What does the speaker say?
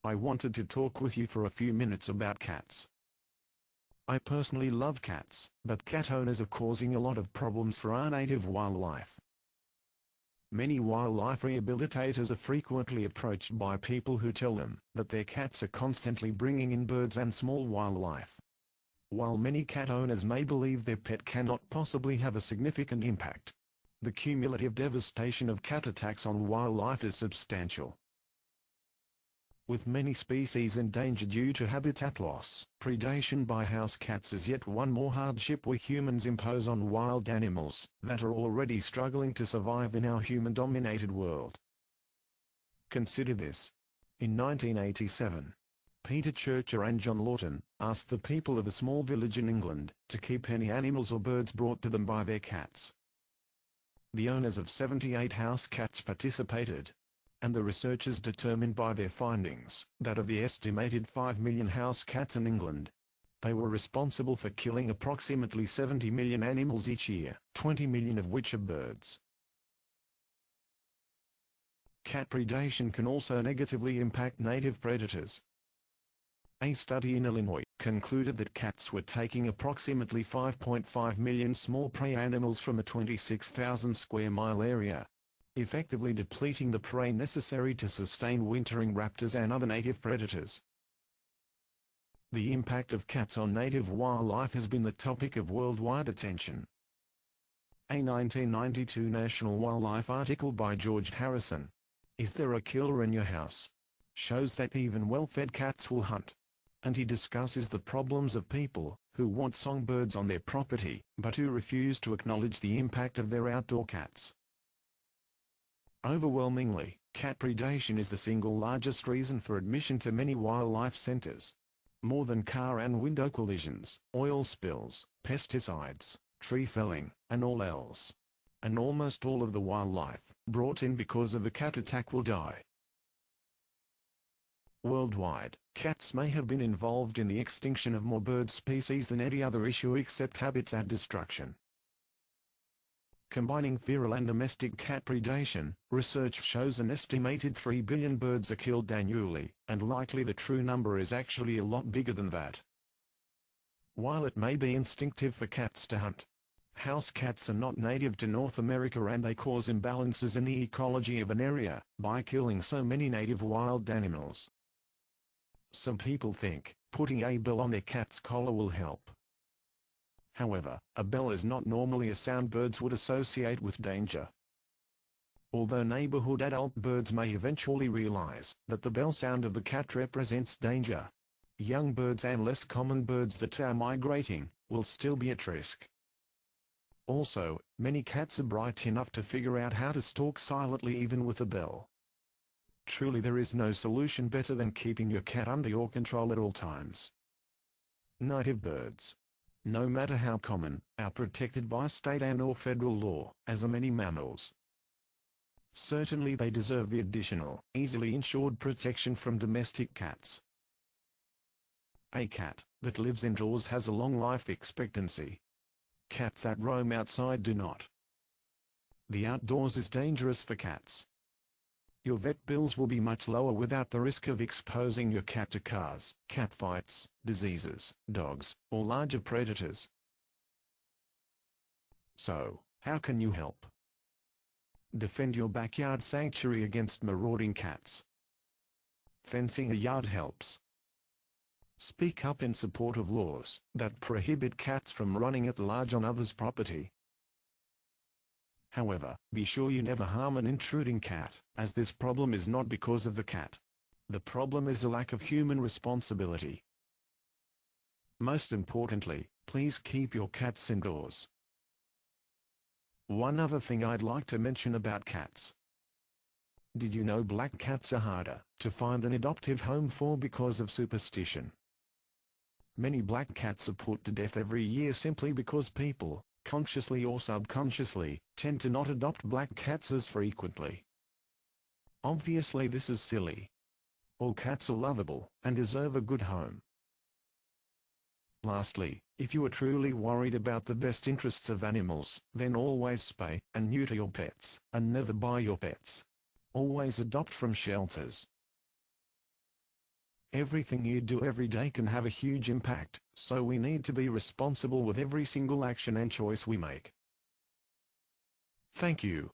I wanted to talk with you for a few minutes about cats. I personally love cats, but cat owners are causing a lot of problems for our native wildlife. Many wildlife rehabilitators are frequently approached by people who tell them that their cats are constantly bringing in birds and small wildlife. While many cat owners may believe their pet cannot possibly have a significant impact, the cumulative devastation of cat attacks on wildlife is substantial. With many species endangered due to habitat loss, predation by house cats is yet one more hardship we humans impose on wild animals that are already struggling to survive in our human-dominated world. Consider this. In 1987, Peter Churcher and John Lawton asked the people of a small village in England to keep any animals or birds brought to them by their cats. The owners of 78 house cats participated, and the researchers determined by their findings that of the estimated 5 million house cats in England, they were responsible for killing approximately 70 million animals each year, 20 million of which are birds. Cat predation can also negatively impact native predators. A study in Illinois concluded that cats were taking approximately 5.5 million small prey animals from a 26,000 square mile area, effectively depleting the prey necessary to sustain wintering raptors and other native predators. The impact of cats on native wildlife has been the topic of worldwide attention. A 1992 National Wildlife article by George Harrison, "Is There a Killer in Your House?" shows that even well-fed cats will hunt, and he discusses the problems of people who want songbirds on their property, but who refuse to acknowledge the impact of their outdoor cats. Overwhelmingly, cat predation is the single largest reason for admission to many wildlife centers. More than car and window collisions, oil spills, pesticides, tree felling, and all else. And almost all of the wildlife brought in because of a cat attack will die. Worldwide, cats may have been involved in the extinction of more bird species than any other issue except habitat destruction. Combining feral and domestic cat predation, research shows an estimated 3 billion birds are killed annually, and likely the true number is actually a lot bigger than that. While it may be instinctive for cats to hunt, house cats are not native to North America and they cause imbalances in the ecology of an area by killing so many native wild animals. Some people think putting a bell on their cat's collar will help. However, a bell is not normally a sound birds would associate with danger. Although neighborhood adult birds may eventually realize that the bell sound of the cat represents danger, young birds and less common birds that are migrating will still be at risk. Also, many cats are bright enough to figure out how to stalk silently even with a bell. Truly there is no solution better than keeping your cat under your control at all times. Native birds, no matter how common, are protected by state and/or federal law, as are many mammals. Certainly they deserve the additional, easily insured protection from domestic cats. A cat that lives indoors has a long life expectancy. Cats that roam outside do not. The outdoors is dangerous for cats. Your vet bills will be much lower without the risk of exposing your cat to cars, cat fights, diseases, dogs, or larger predators. So, how can you help? Defend your backyard sanctuary against marauding cats. Fencing a yard helps. Speak up in support of laws that prohibit cats from running at large on others' property. However, be sure you never harm an intruding cat, as this problem is not because of the cat. The problem is a lack of human responsibility. Most importantly, please keep your cats indoors. One other thing I'd like to mention about cats. Did you know black cats are harder to find an adoptive home for because of superstition? Many black cats are put to death every year simply because people, consciously or subconsciously, tend to not adopt black cats as frequently. Obviously this is silly. All cats are lovable and deserve a good home. Lastly, if you are truly worried about the best interests of animals, then always spay and neuter your pets, and never buy your pets. Always adopt from shelters. Everything you do every day can have a huge impact, so we need to be responsible with every single action and choice we make. Thank you.